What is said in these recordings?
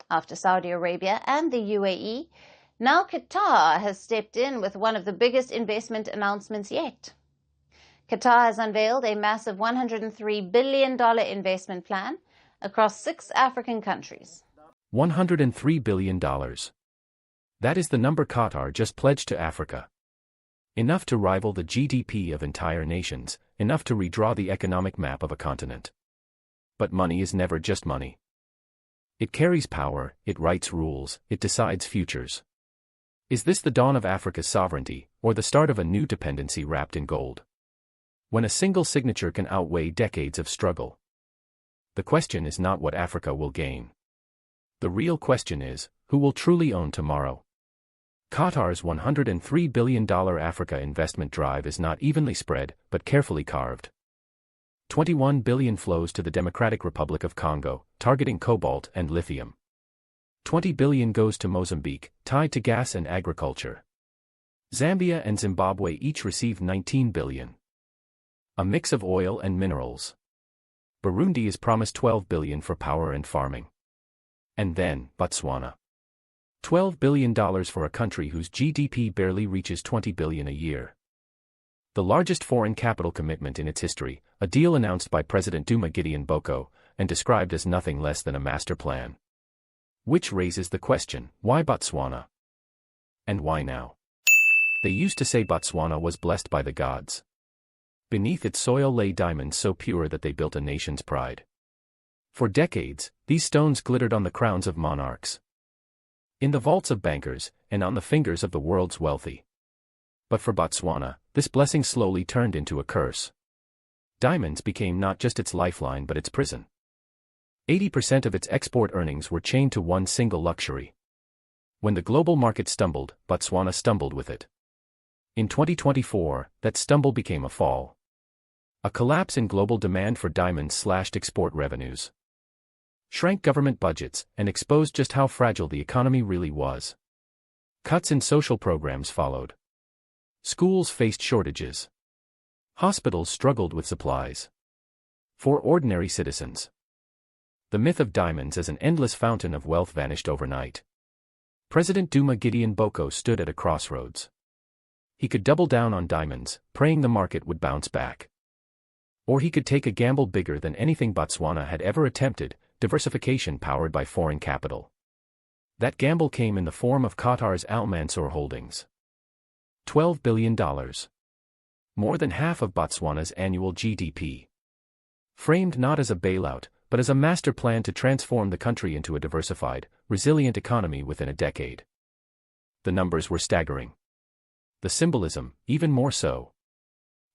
After Saudi Arabia and the UAE, now Qatar has stepped in with one of the biggest investment announcements yet. Qatar has unveiled a massive $103 billion investment plan across 6 African countries. $103 billion. That is the number Qatar just pledged to Africa. Enough to rival the GDP of entire nations, enough to redraw the economic map of a continent. But money is never just money. It carries power, it writes rules, it decides futures. Is this the dawn of Africa's sovereignty, or the start of a new dependency wrapped in gold? When a single signature can outweigh decades of struggle. The question is not what Africa will gain. The real question is, who will truly own tomorrow? Qatar's $103 billion Africa investment drive is not evenly spread, but carefully carved. $21 billion flows to the Democratic Republic of Congo, targeting cobalt and lithium. $20 billion goes to Mozambique, tied to gas and agriculture. Zambia and Zimbabwe each receive $19 billion. A mix of oil and minerals. Burundi is promised $12 billion for power and farming. And then, Botswana. $12 billion for a country whose GDP barely reaches $20 billion a year. The largest foreign capital commitment in its history, a deal announced by President Duma Gideon Boko, and described as nothing less than a master plan. Which raises the question, why Botswana? And why now? They used to say Botswana was blessed by the gods. Beneath its soil lay diamonds so pure that they built a nation's pride. For decades, these stones glittered on the crowns of monarchs, in the vaults of bankers, and on the fingers of the world's wealthy. But for Botswana, this blessing slowly turned into a curse. Diamonds became not just its lifeline but its prison. 80% of its export earnings were chained to one single luxury. When the global market stumbled, Botswana stumbled with it. In 2024, that stumble became a fall. A collapse in global demand for diamonds slashed export revenues, shrank government budgets, and exposed just how fragile the economy really was. Cuts in social programs followed. Schools faced shortages. Hospitals struggled with supplies. For ordinary citizens, the myth of diamonds as an endless fountain of wealth vanished overnight. President Duma Gideon Boko stood at a crossroads. He could double down on diamonds, praying the market would bounce back. Or he could take a gamble bigger than anything Botswana had ever attempted, diversification powered by foreign capital. That gamble came in the form of Qatar's Al Mansour holdings. $12 billion. More than half of Botswana's annual GDP. Framed not as a bailout, but as a master plan to transform the country into a diversified, resilient economy within a decade. The numbers were staggering. The symbolism, even more so.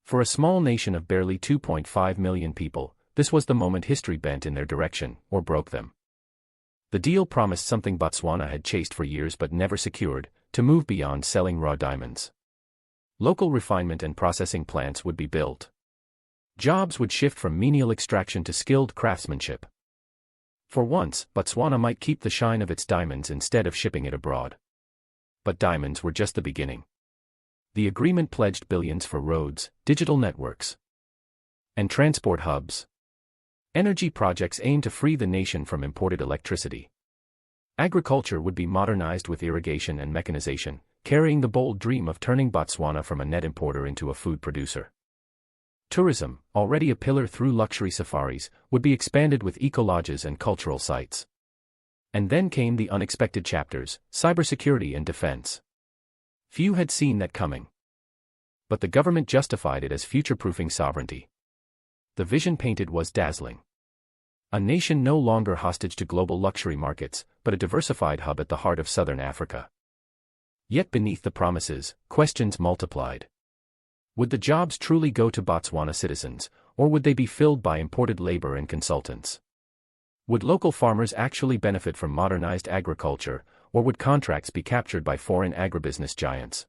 For a small nation of barely 2.5 million people, this was the moment history bent in their direction, or broke them. The deal promised something Botswana had chased for years but never secured, to move beyond selling raw diamonds. Local refinement and processing plants would be built. Jobs would shift from menial extraction to skilled craftsmanship. For once, Botswana might keep the shine of its diamonds instead of shipping it abroad. But diamonds were just the beginning. The agreement pledged billions for roads, digital networks, and transport hubs. Energy projects aimed to free the nation from imported electricity. Agriculture would be modernized with irrigation and mechanization, carrying the bold dream of turning Botswana from a net importer into a food producer. Tourism, already a pillar through luxury safaris, would be expanded with eco-lodges and cultural sites. And then came the unexpected chapters, cybersecurity and defense. Few had seen that coming. But the government justified it as future-proofing sovereignty. The vision painted was dazzling. A nation no longer hostage to global luxury markets, but a diversified hub at the heart of southern Africa. Yet beneath the promises, questions multiplied. Would the jobs truly go to Botswana citizens, or would they be filled by imported labor and consultants? Would local farmers actually benefit from modernized agriculture, or would contracts be captured by foreign agribusiness giants?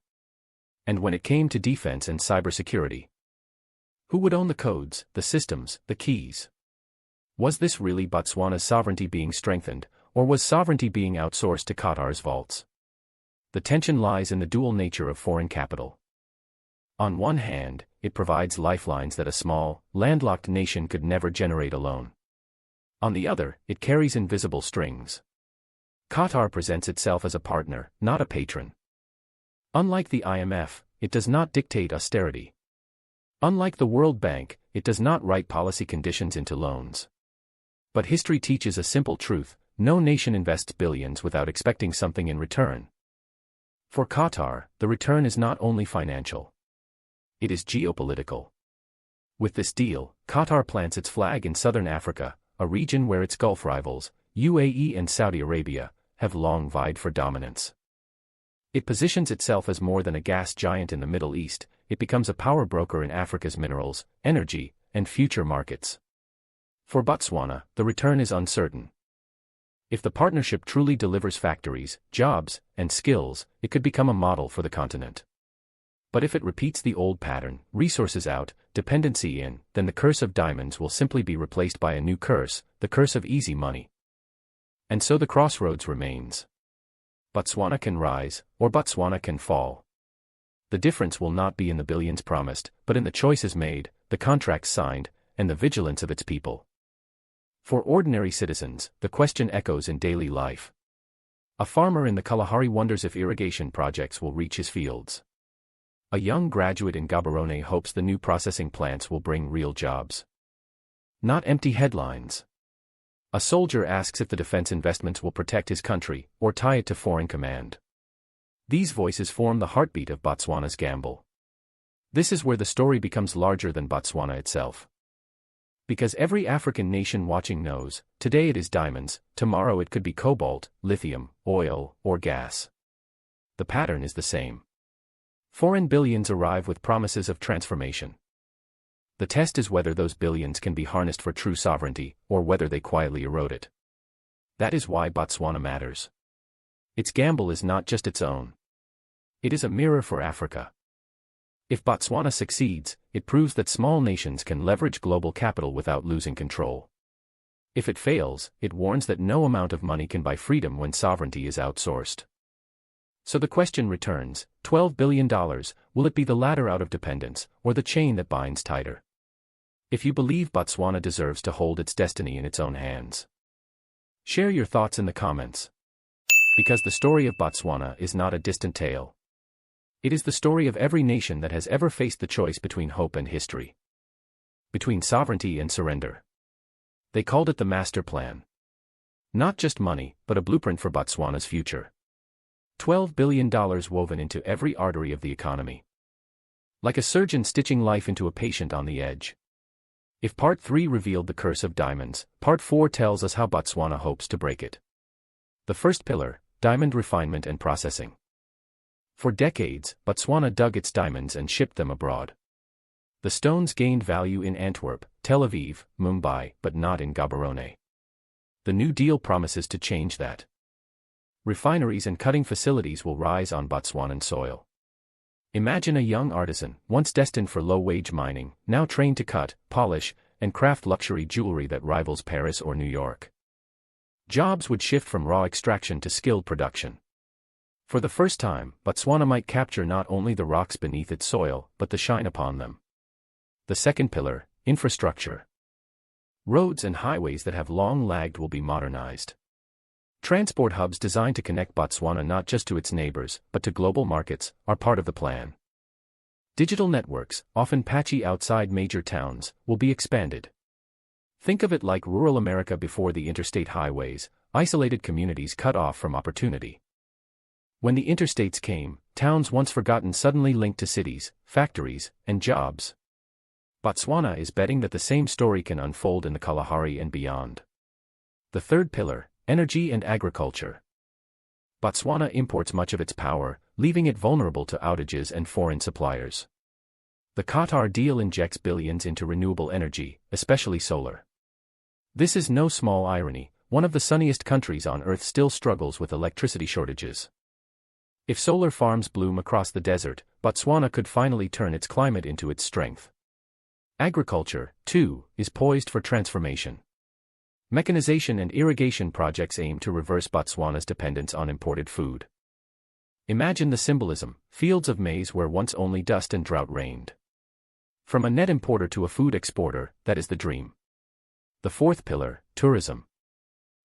And when it came to defense and cybersecurity, who would own the codes, the systems, the keys? Was this really Botswana's sovereignty being strengthened, or was sovereignty being outsourced to Qatar's vaults? The tension lies in the dual nature of foreign capital. On one hand, it provides lifelines that a small, landlocked nation could never generate alone. On the other, it carries invisible strings. Qatar presents itself as a partner, not a patron. Unlike the IMF, it does not dictate austerity. Unlike the World Bank, it does not write policy conditions into loans. But history teaches a simple truth: no nation invests billions without expecting something in return. For Qatar, the return is not only financial. It is geopolitical. With this deal, Qatar plants its flag in southern Africa, a region where its Gulf rivals, UAE and Saudi Arabia, have long vied for dominance. It positions itself as more than a gas giant in the Middle East. It becomes a power broker in Africa's minerals, energy, and future markets. For Botswana, the return is uncertain. If the partnership truly delivers factories, jobs, and skills, it could become a model for the continent. But if it repeats the old pattern, resources out, dependency in, then the curse of diamonds will simply be replaced by a new curse, the curse of easy money. And so the crossroads remains. Botswana can rise, or Botswana can fall. The difference will not be in the billions promised, but in the choices made, the contracts signed, and the vigilance of its people. For ordinary citizens, the question echoes in daily life. A farmer in the Kalahari wonders if irrigation projects will reach his fields. A young graduate in Gaborone hopes the new processing plants will bring real jobs. Not empty headlines. A soldier asks if the defense investments will protect his country, or tie it to foreign command. These voices form the heartbeat of Botswana's gamble. This is where the story becomes larger than Botswana itself. Because every African nation watching knows, today it is diamonds, tomorrow it could be cobalt, lithium, oil, or gas. The pattern is the same. Foreign billions arrive with promises of transformation. The test is whether those billions can be harnessed for true sovereignty, or whether they quietly erode it. That is why Botswana matters. Its gamble is not just its own. It is a mirror for Africa. If Botswana succeeds, it proves that small nations can leverage global capital without losing control. If it fails, it warns that no amount of money can buy freedom when sovereignty is outsourced. So the question returns, $12 billion, will it be the ladder out of dependence, or the chain that binds tighter? If you believe Botswana deserves to hold its destiny in its own hands, share your thoughts in the comments. Because the story of Botswana is not a distant tale. It is the story of every nation that has ever faced the choice between hope and history. Between sovereignty and surrender. They called it the master plan. Not just money, but a blueprint for Botswana's future. $12 billion woven into every artery of the economy. Like a surgeon stitching life into a patient on the edge. If Part 3 revealed the curse of diamonds, Part 4 tells us how Botswana hopes to break it. The first pillar, diamond refinement and processing. For decades, Botswana dug its diamonds and shipped them abroad. The stones gained value in Antwerp, Tel Aviv, Mumbai, but not in Gaborone. The New Deal promises to change that. Refineries and cutting facilities will rise on Botswanan soil. Imagine a young artisan, once destined for low-wage mining, now trained to cut, polish, and craft luxury jewelry that rivals Paris or New York. Jobs would shift from raw extraction to skilled production. For the first time, Botswana might capture not only the rocks beneath its soil, but the shine upon them. The second pillar, infrastructure. Roads and highways that have long lagged will be modernized. Transport hubs designed to connect Botswana not just to its neighbors, but to global markets, are part of the plan. Digital networks, often patchy outside major towns, will be expanded. Think of it like rural America before the interstate highways, isolated communities cut off from opportunity. When the interstates came, towns once forgotten suddenly linked to cities, factories, and jobs. Botswana is betting that the same story can unfold in the Kalahari and beyond. The third pillar, energy and agriculture. Botswana imports much of its power, leaving it vulnerable to outages and foreign suppliers. The Qatar deal injects billions into renewable energy, especially solar. This is no small irony. One of the sunniest countries on Earth still struggles with electricity shortages. If solar farms bloom across the desert, Botswana could finally turn its climate into its strength. Agriculture, too, is poised for transformation. Mechanization and irrigation projects aim to reverse Botswana's dependence on imported food. Imagine the symbolism, fields of maize where once only dust and drought reigned. From a net importer to a food exporter, that is the dream. The fourth pillar, tourism.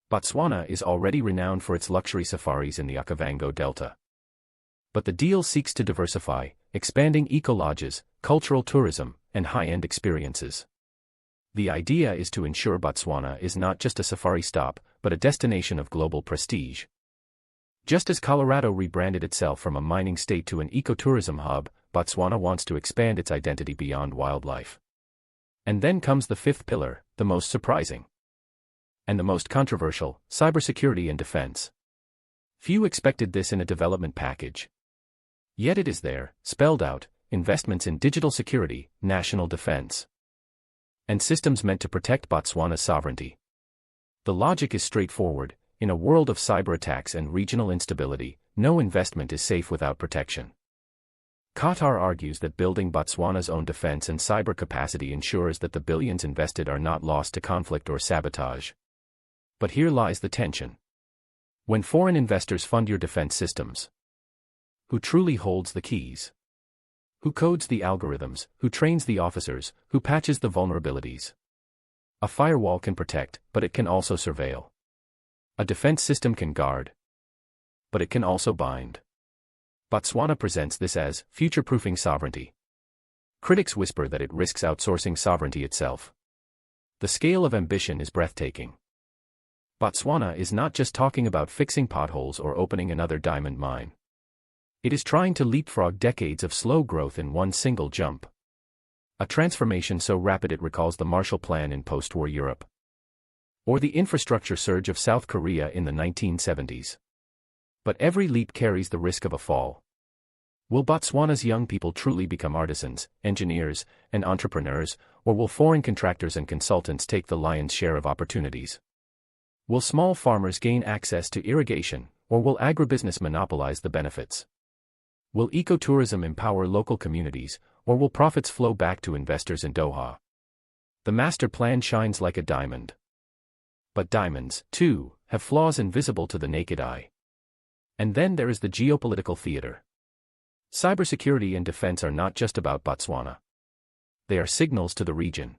Botswana is already renowned for its luxury safaris in the Okavango Delta. But the deal seeks to diversify, expanding eco-lodges, cultural tourism, and high-end experiences. The idea is to ensure Botswana is not just a safari stop, but a destination of global prestige. Just as Colorado rebranded itself from a mining state to an ecotourism hub, Botswana wants to expand its identity beyond wildlife. And then comes the fifth pillar, the most surprising and the most controversial: cybersecurity and defense. Few expected this in a development package. Yet it is there, spelled out: investments in digital security, national defense, and systems meant to protect Botswana's sovereignty. The logic is straightforward: in a world of cyber attacks and regional instability, no investment is safe without protection. Qatar argues that building Botswana's own defense and cyber capacity ensures that the billions invested are not lost to conflict or sabotage. But here lies the tension. When foreign investors fund your defense systems, who truly holds the keys? Who codes the algorithms? Who trains the officers? Who patches the vulnerabilities? A firewall can protect, but it can also surveil. A defense system can guard, but it can also bind. Botswana presents this as future-proofing sovereignty. Critics whisper that it risks outsourcing sovereignty itself. The scale of ambition is breathtaking. Botswana is not just talking about fixing potholes or opening another diamond mine. It is trying to leapfrog decades of slow growth in one single jump. A transformation so rapid it recalls the Marshall Plan in post-war Europe, or the infrastructure surge of South Korea in the 1970s. But every leap carries the risk of a fall. Will Botswana's young people truly become artisans, engineers, and entrepreneurs, or will foreign contractors and consultants take the lion's share of opportunities? Will small farmers gain access to irrigation, or will agribusiness monopolize the benefits? Will ecotourism empower local communities, or will profits flow back to investors in Doha? The master plan shines like a diamond. But diamonds, too, have flaws invisible to the naked eye. And then there is the geopolitical theater. Cybersecurity and defense are not just about Botswana. They are signals to the region.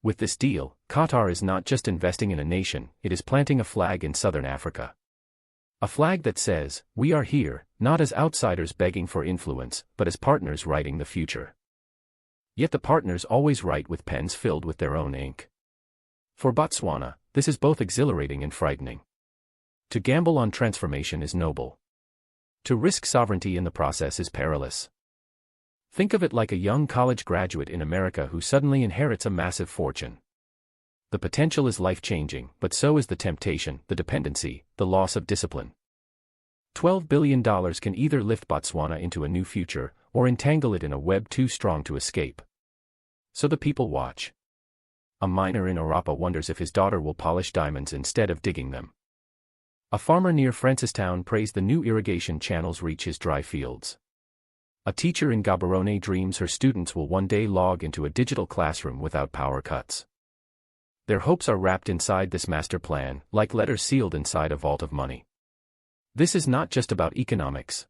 With this deal, Qatar is not just investing in a nation, it is planting a flag in southern Africa. A flag that says, we are here, not as outsiders begging for influence, but as partners writing the future. Yet the partners always write with pens filled with their own ink. For Botswana, this is both exhilarating and frightening. To gamble on transformation is noble. To risk sovereignty in the process is perilous. Think of it like a young college graduate in America who suddenly inherits a massive fortune. The potential is life-changing, but so is the temptation, the dependency, the loss of discipline. $12 billion can either lift Botswana into a new future, or entangle it in a web too strong to escape. So the people watch. A miner in Orapa wonders if his daughter will polish diamonds instead of digging them. A farmer near Francistown prays the new irrigation channels reach his dry fields. A teacher in Gaborone dreams her students will one day log into a digital classroom without power cuts. Their hopes are wrapped inside this master plan, like letters sealed inside a vault of money. This is not just about economics.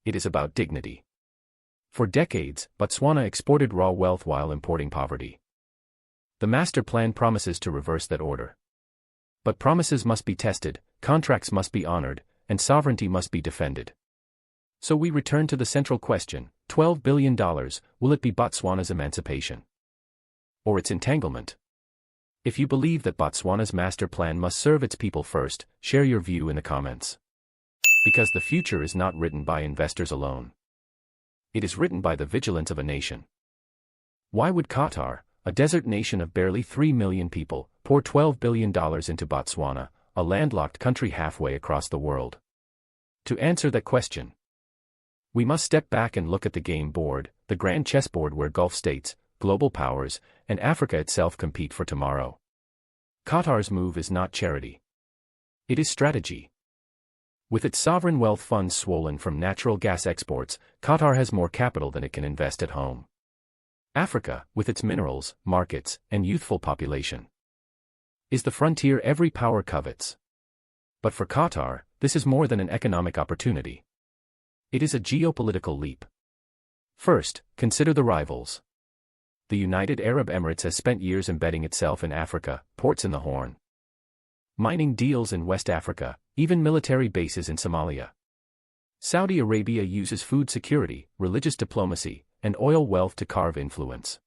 It is about dignity. For decades, Botswana exported raw wealth while importing poverty. The master plan promises to reverse that order. But promises must be tested, contracts must be honored, and sovereignty must be defended. So we return to the central question: $12 billion, will it be Botswana's emancipation? Or its entanglement? If you believe that Botswana's master plan must serve its people first, share your view in the comments. Because the future is not written by investors alone. It is written by the vigilance of a nation. Why would Qatar, a desert nation of barely 3 million people, pour $12 billion into Botswana, a landlocked country halfway across the world? To answer that question, we must step back and look at the game board, the grand chessboard where Gulf states, global powers, and Africa itself compete for tomorrow. Qatar's move is not charity. It is strategy. With its sovereign wealth funds swollen from natural gas exports, Qatar has more capital than it can invest at home. Africa, with its minerals, markets, and youthful population, is the frontier every power covets. But for Qatar, this is more than an economic opportunity. It is a geopolitical leap. First, consider the rivals. The United Arab Emirates has spent years embedding itself in Africa, ports in the Horn, mining deals in West Africa, even military bases in Somalia. Saudi Arabia uses food security, religious diplomacy, and oil wealth to carve influence.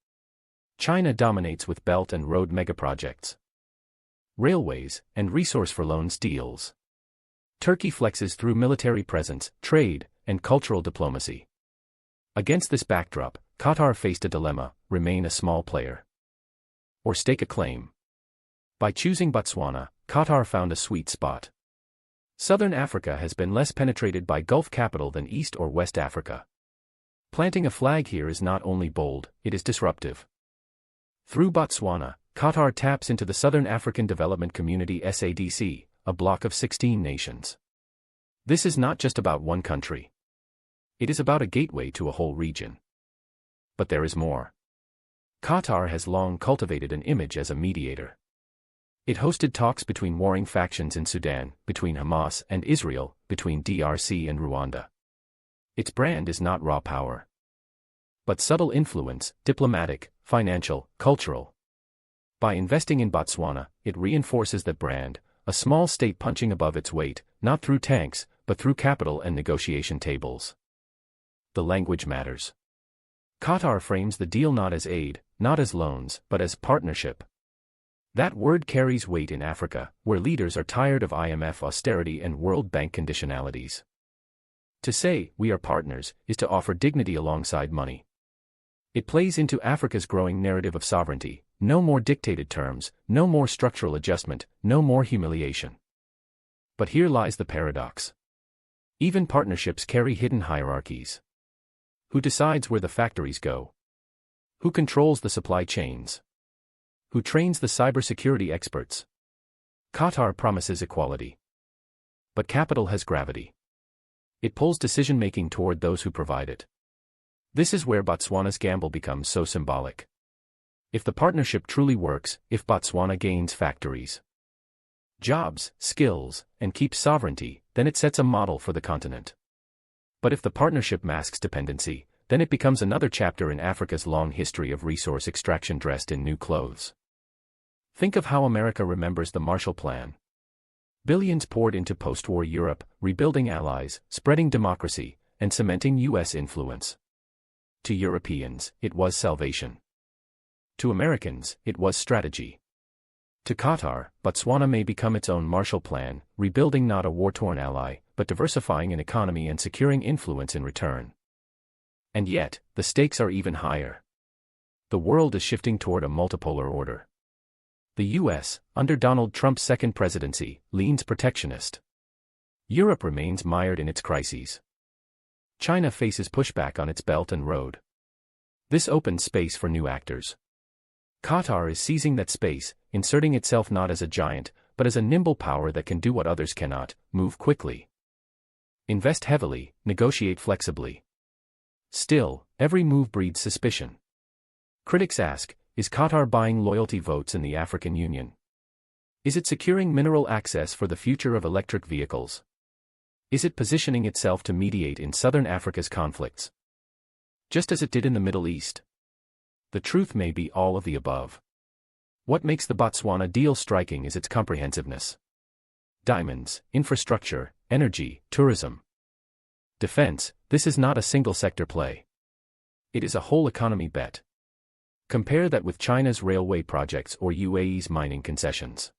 China dominates with Belt and Road megaprojects, railways, and resource for loans deals. Turkey flexes through military presence, trade, and cultural diplomacy. Against this backdrop, Qatar faced a dilemma: remain a small player or stake a claim. By choosing Botswana, Qatar found a sweet spot. Southern Africa has been less penetrated by Gulf capital than East or West Africa. Planting a flag here is not only bold, it is disruptive. Through Botswana, Qatar taps into the Southern African Development Community (SADC), a bloc of 16 nations. This is not just about one country. It is about a gateway to a whole region. But there is more. Qatar has long cultivated an image as a mediator. It hosted talks between warring factions in Sudan, between Hamas and Israel, between DRC and Rwanda. Its brand is not raw power, but subtle influence, diplomatic, financial, cultural. By investing in Botswana, it reinforces that brand, a small state punching above its weight, not through tanks, but through capital and negotiation tables. The language matters. Qatar frames the deal not as aid, not as loans, but as partnership. That word carries weight in Africa, where leaders are tired of IMF austerity and World Bank conditionalities. To say, we are partners, is to offer dignity alongside money. It plays into Africa's growing narrative of sovereignty: no more dictated terms, no more structural adjustment, no more humiliation. But here lies the paradox. Even partnerships carry hidden hierarchies. Who decides where the factories go? Who controls the supply chains? Who trains the cybersecurity experts? Qatar promises equality. But capital has gravity. It pulls decision-making toward those who provide it. This is where Botswana's gamble becomes so symbolic. If the partnership truly works, if Botswana gains factories, jobs, skills, and keeps sovereignty, then it sets a model for the continent. But if the partnership masks dependency, then it becomes another chapter in Africa's long history of resource extraction dressed in new clothes. Think of how America remembers the Marshall Plan. Billions poured into post-war Europe, rebuilding allies, spreading democracy, and cementing U.S. influence. To Europeans, it was salvation. To Americans, it was strategy. To Qatar, Botswana may become its own Marshall Plan, rebuilding not a war-torn ally, but diversifying an economy and securing influence in return. And yet, the stakes are even higher. The world is shifting toward a multipolar order. The U.S., under Donald Trump's second presidency, leans protectionist. Europe remains mired in its crises. China faces pushback on its Belt and Road. This opens space for new actors. Qatar is seizing that space, inserting itself not as a giant, but as a nimble power that can do what others cannot: move quickly, invest heavily, negotiate flexibly. Still, every move breeds suspicion. Critics ask, is Qatar buying loyalty votes in the African Union? Is it securing mineral access for the future of electric vehicles? Is it positioning itself to mediate in southern Africa's conflicts, just as it did in the Middle East? The truth may be all of the above. What makes the Botswana deal striking is its comprehensiveness. Diamonds, infrastructure, energy, tourism, defense. This is not a single sector play. It is a whole economy bet. Compare that with China's railway projects or UAE's mining concessions.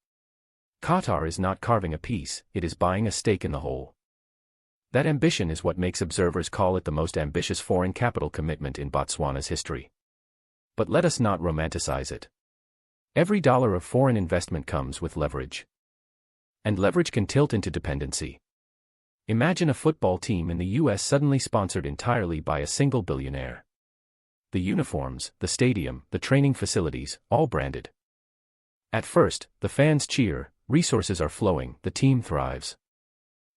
Qatar is not carving a piece, it is buying a stake in the whole. That ambition is what makes observers call it the most ambitious foreign capital commitment in Botswana's history. But let us not romanticize it. Every dollar of foreign investment comes with leverage. And leverage can tilt into dependency. Imagine a football team in the US suddenly sponsored entirely by a single billionaire. The uniforms, the stadium, the training facilities, all branded. At first, the fans cheer, resources are flowing, the team thrives.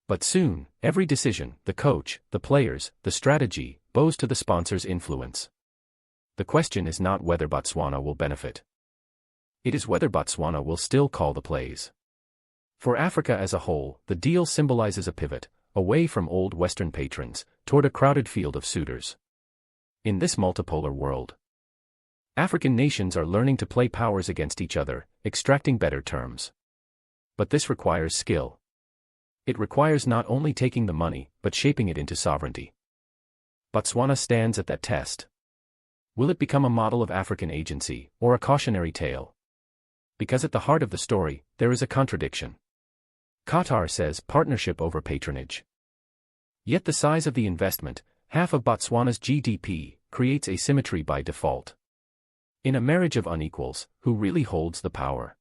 But soon, every decision, the coach, the players, the strategy, bows to the sponsor's influence. The question is not whether Botswana will benefit. It is whether Botswana will still call the plays. For Africa as a whole, the deal symbolizes a pivot, away from old Western patrons, toward a crowded field of suitors. In this multipolar world, African nations are learning to play powers against each other, extracting better terms. But this requires skill. It requires not only taking the money, but shaping it into sovereignty. Botswana stands at that test. Will it become a model of African agency, or a cautionary tale? Because at the heart of the story, there is a contradiction. Qatar says partnership over patronage. Yet the size of the investment, half of Botswana's GDP, creates asymmetry by default. In a marriage of unequals, who really holds the power?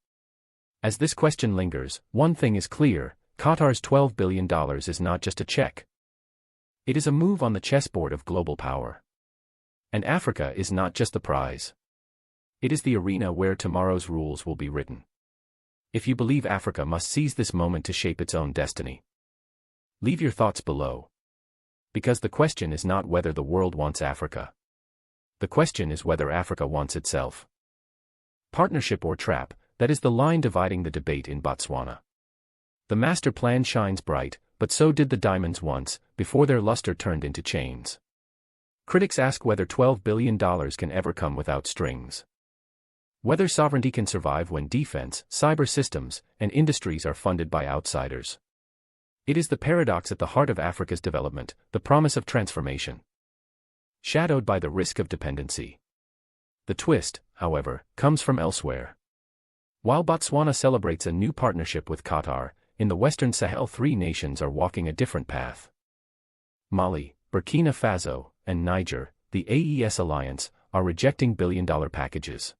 As this question lingers, one thing is clear: Qatar's $12 billion is not just a check. It is a move on the chessboard of global power. And Africa is not just the prize. It is the arena where tomorrow's rules will be written. If you believe Africa must seize this moment to shape its own destiny, leave your thoughts below. Because the question is not whether the world wants Africa. The question is whether Africa wants itself. Partnership or trap, that is the line dividing the debate in Botswana. The master plan shines bright, but so did the diamonds once, before their luster turned into chains. Critics ask whether $12 billion can ever come without strings. Whether sovereignty can survive when defense, cyber systems, and industries are funded by outsiders. It is the paradox at the heart of Africa's development, the promise of transformation, shadowed by the risk of dependency. The twist, however, comes from elsewhere. While Botswana celebrates a new partnership with Qatar, in the Western Sahel, three nations are walking a different path. Mali, Burkina Faso, and Niger, the AES alliance, are rejecting billion-dollar packages.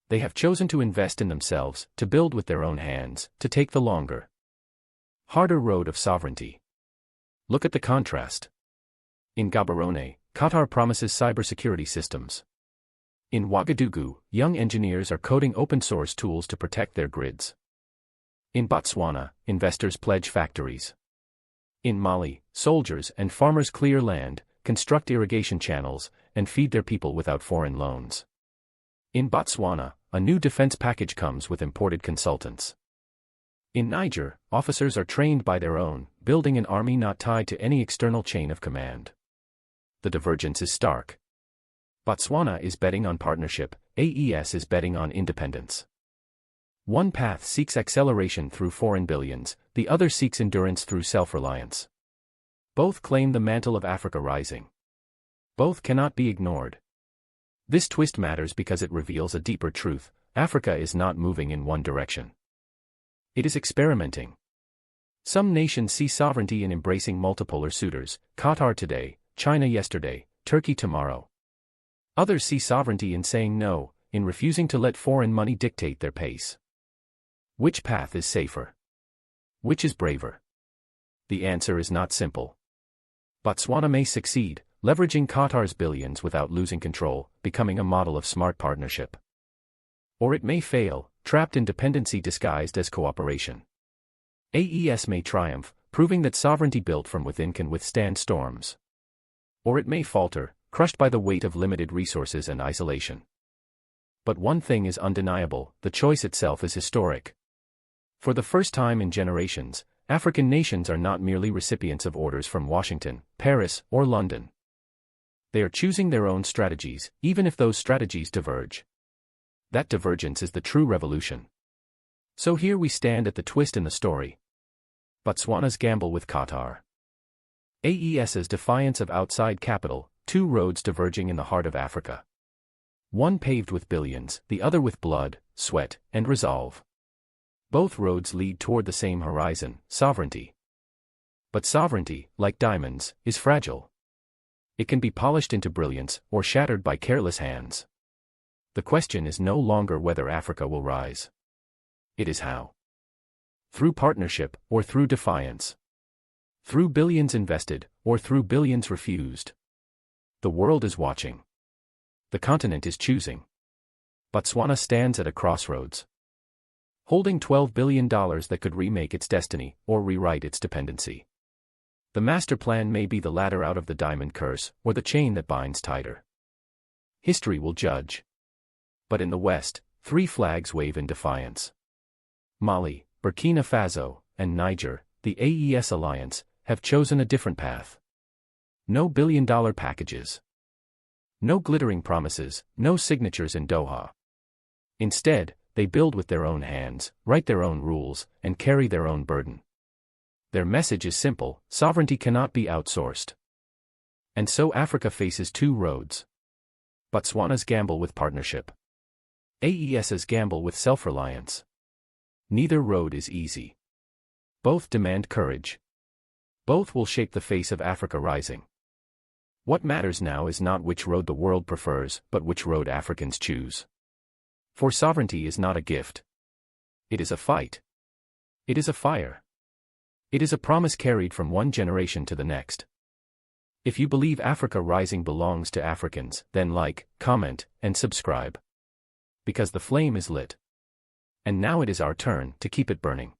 They have chosen to invest in themselves, to build with their own hands, to take the longer, harder road of sovereignty. Look at the contrast. In Gaborone, Qatar promises cybersecurity systems. In Ouagadougou, young engineers are coding open-source tools to protect their grids. In Botswana, investors pledge factories. In Mali, soldiers and farmers clear land, construct irrigation channels, and feed their people without foreign loans. In Botswana, a new defense package comes with imported consultants. In Niger, officers are trained by their own, building an army not tied to any external chain of command. The divergence is stark. Botswana is betting on partnership, AES is betting on independence. One path seeks acceleration through foreign billions, the other seeks endurance through self-reliance. Both claim the mantle of Africa rising. Both cannot be ignored. This twist matters because it reveals a deeper truth: Africa is not moving in one direction. It is experimenting. Some nations see sovereignty in embracing multipolar suitors: Qatar today, China yesterday, Turkey tomorrow. Others see sovereignty in saying no, in refusing to let foreign money dictate their pace. Which path is safer? Which is braver? The answer is not simple. Botswana may succeed, leveraging Qatar's billions without losing control, becoming a model of smart partnership. Or it may fail, trapped in dependency disguised as cooperation. AES may triumph, proving that sovereignty built from within can withstand storms. Or it may falter, crushed by the weight of limited resources and isolation. But one thing is undeniable: the choice itself is historic. For the first time in generations, African nations are not merely recipients of orders from Washington, Paris, or London. They are choosing their own strategies, even if those strategies diverge. That divergence is the true revolution. So here we stand at the twist in the story. Botswana's gamble with Qatar. AES's defiance of outside capital, two roads diverging in the heart of Africa. One paved with billions, the other with blood, sweat, and resolve. Both roads lead toward the same horizon: sovereignty. But sovereignty, like diamonds, is fragile. It can be polished into brilliance, or shattered by careless hands. The question is no longer whether Africa will rise. It is how. Through partnership, or through defiance. Through billions invested, or through billions refused. The world is watching. The continent is choosing. Botswana stands at a crossroads, holding $12 billion that could remake its destiny, or rewrite its dependency. The master plan may be the ladder out of the diamond curse, or the chain that binds tighter. History will judge. But in the West, three flags wave in defiance. Mali, Burkina Faso, and Niger, the AES alliance, have chosen a different path. No billion-dollar packages. No glittering promises, no signatures in Doha. Instead, they build with their own hands, write their own rules, and carry their own burden. Their message is simple: sovereignty cannot be outsourced. And so Africa faces two roads. Botswana's gamble with partnership. AES's gamble with self-reliance. Neither road is easy. Both demand courage. Both will shape the face of Africa rising. What matters now is not which road the world prefers, but which road Africans choose. For sovereignty is not a gift. It is a fight. It is a fire. It is a promise carried from one generation to the next. If you believe Africa rising belongs to Africans, then like, comment, and subscribe. Because the flame is lit. And now it is our turn to keep it burning.